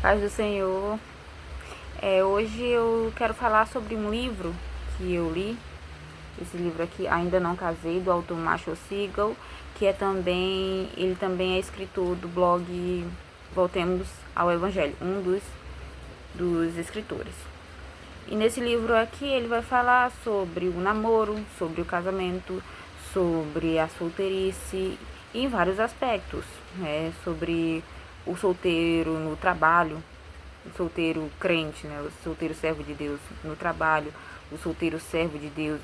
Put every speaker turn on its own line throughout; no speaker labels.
Paz do Senhor. Hoje eu quero falar sobre um livro que eu li. Esse livro aqui, Ainda Não Casei, do autor Marshall Segal, que ele também é escritor do blog Voltemos ao Evangelho, um dos escritores. E nesse livro aqui ele vai falar sobre o namoro, sobre o casamento, sobre a solteirice, em vários aspectos, né? Sobre o solteiro no trabalho, o solteiro crente, né? O solteiro servo de Deus no trabalho, o solteiro servo de Deus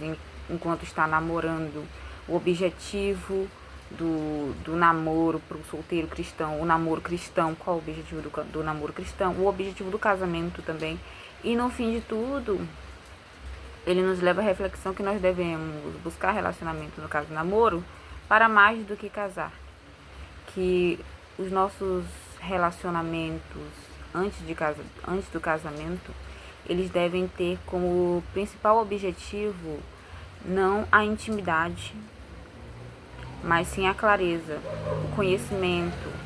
enquanto está namorando, o objetivo do namoro para o solteiro cristão, o namoro cristão, qual o objetivo do namoro cristão, o objetivo do casamento também. E no fim de tudo, ele nos leva à reflexão que nós devemos buscar relacionamento, no caso namoro, para mais do que casar. Que os nossos relacionamentos antes do casamento, eles devem ter como principal objetivo não a intimidade, mas sim a clareza, o conhecimento.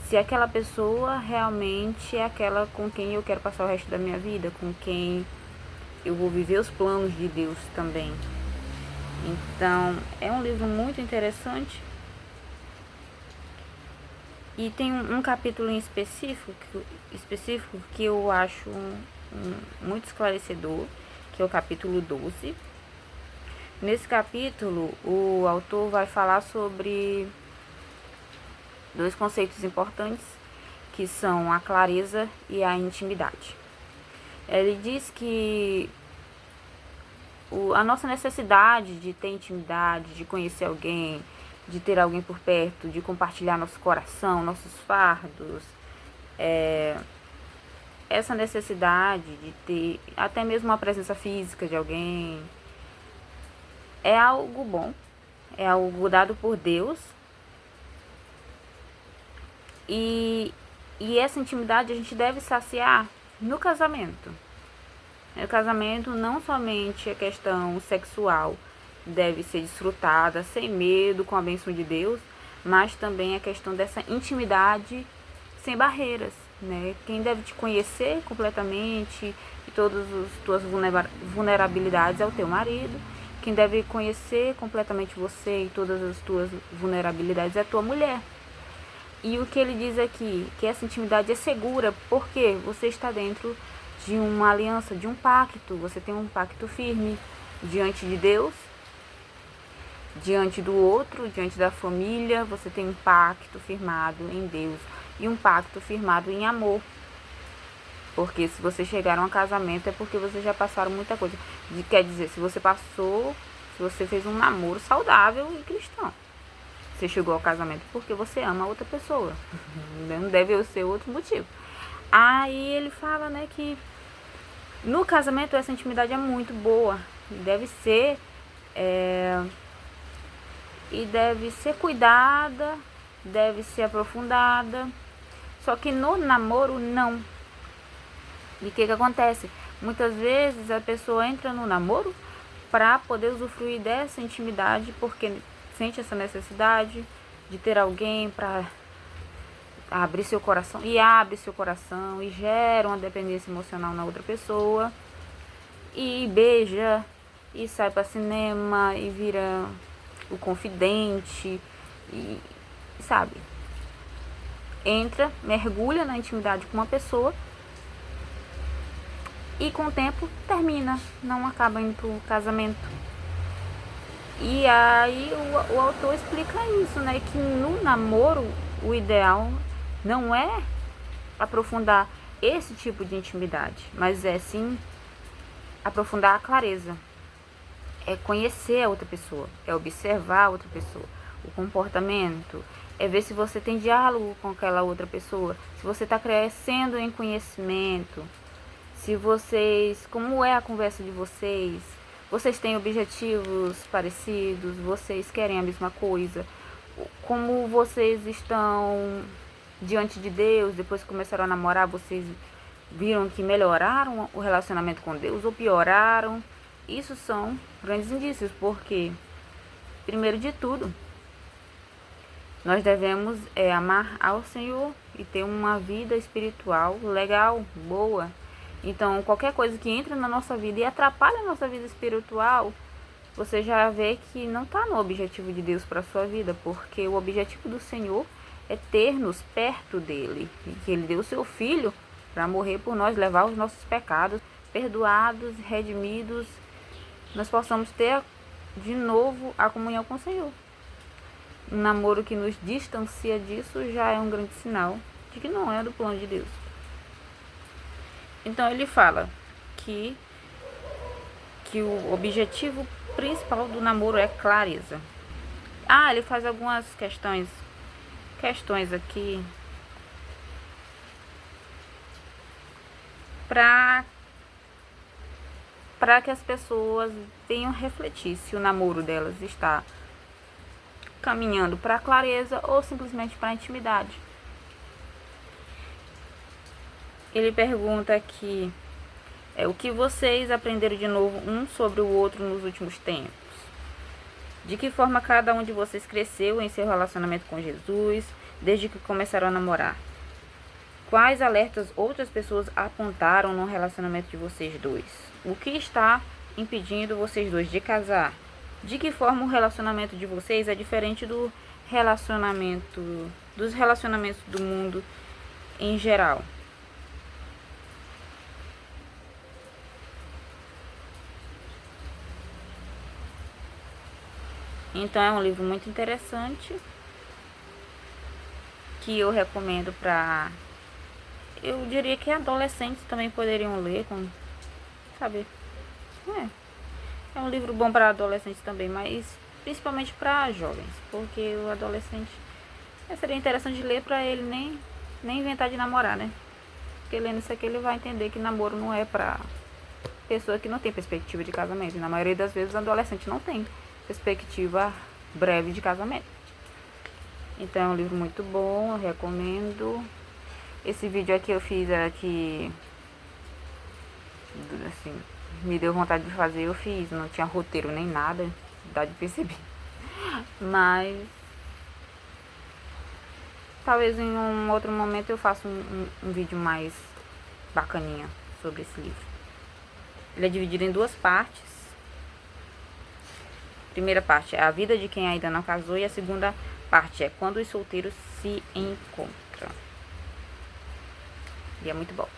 Se aquela pessoa realmente é aquela com quem eu quero passar o resto da minha vida, com quem eu vou viver os planos de Deus também. Então, é um livro muito interessante. E tem um capítulo em específico que eu acho muito esclarecedor, que é o capítulo 12. Nesse capítulo, o autor vai falar sobre dois conceitos importantes, que são a clareza e a intimidade. Ele diz que a nossa necessidade de ter intimidade, de conhecer alguém, de ter alguém por perto, de compartilhar nosso coração, nossos fardos, essa necessidade de ter até mesmo uma presença física de alguém, é algo bom, é algo dado por Deus. E essa intimidade a gente deve saciar no casamento. No casamento, não somente a questão sexual deve ser desfrutada sem medo, com a bênção de Deus, mas também a questão dessa intimidade sem barreiras, né? Quem deve te conhecer completamente e todas as tuas vulnerabilidades é o teu marido. Quem deve conhecer completamente você e todas as tuas vulnerabilidades é a tua mulher. E o que ele diz aqui, que essa intimidade é segura, porque você está dentro de uma aliança, de um pacto. Você tem um pacto firme diante de Deus, diante do outro, diante da família. Você tem um pacto firmado em Deus e um pacto firmado em amor. Porque se vocês chegaram a casamento é porque vocês já passaram muita coisa. Quer dizer, se você fez um namoro saudável e cristão. Você chegou ao casamento porque você ama a outra pessoa. Não deve ser outro motivo. Aí ele fala, né, que no casamento essa intimidade é muito boa. Deve ser cuidada, deve ser aprofundada. Só que no namoro, não. E o que acontece? Muitas vezes a pessoa entra no namoro para poder usufruir dessa intimidade, porque sente essa necessidade de ter alguém para abrir seu coração, e abre seu coração e gera uma dependência emocional na outra pessoa, e beija e sai para cinema e vira o confidente e sabe, mergulha na intimidade com uma pessoa e com o tempo termina, não acaba indo pro casamento. E aí o autor explica isso, né? Que no namoro o ideal não é aprofundar esse tipo de intimidade, mas é sim aprofundar a clareza. É conhecer a outra pessoa, é observar a outra pessoa, o comportamento, é ver se você tem diálogo com aquela outra pessoa, se você está crescendo em conhecimento, como é a conversa de vocês têm objetivos parecidos, vocês querem a mesma coisa, como vocês estão diante de Deus, depois que começaram a namorar, vocês viram que melhoraram o relacionamento com Deus ou pioraram. Isso são grandes indícios, porque, primeiro de tudo, Nós devemos amar ao Senhor e ter uma vida espiritual legal, boa. Então, qualquer coisa que entra na nossa vida e atrapalha a nossa vida espiritual, você já vê que não está no objetivo de Deus para a sua vida, porque o objetivo do Senhor é ter-nos perto dele, e que ele deu o seu Filho para morrer por nós, levar os nossos pecados, perdoados, redimidos, nós possamos ter de novo a comunhão com o Senhor. Um namoro que nos distancia disso já é um grande sinal de que não é do plano de Deus. Então ele fala que o objetivo principal do namoro é clareza. Ele faz algumas questões aqui para que as pessoas venham refletir se o namoro delas está caminhando para a clareza ou simplesmente para a intimidade. Ele pergunta aqui o que vocês aprenderam de novo um sobre o outro nos últimos tempos. De que forma cada um de vocês cresceu em seu relacionamento com Jesus desde que começaram a namorar? Quais alertas outras pessoas apontaram no relacionamento de vocês dois? O que está impedindo vocês dois de casar? De que forma o relacionamento de vocês é diferente dos relacionamentos do mundo em geral? Então é um livro muito interessante que eu recomendo para, eu diria que adolescentes também poderiam ler, sabe? É um livro bom para adolescentes também, mas principalmente para jovens, porque o adolescente seria interessante ler para ele nem inventar de namorar, né? Porque lendo isso aqui ele vai entender que namoro não é para pessoa que não tem perspectiva de casamento. E na maioria das vezes o adolescente não tem perspectiva breve de casamento. Então é um livro muito bom, eu recomendo. Esse vídeo aqui eu fiz aqui, assim, me deu vontade de fazer, eu fiz, não tinha roteiro nem nada, dá de perceber. Mas talvez em um outro momento eu faça um vídeo mais bacaninha sobre esse livro. Ele é dividido em duas partes. A primeira parte é a vida de quem ainda não casou e a segunda parte é quando os solteiros se encontram. E é muito bom.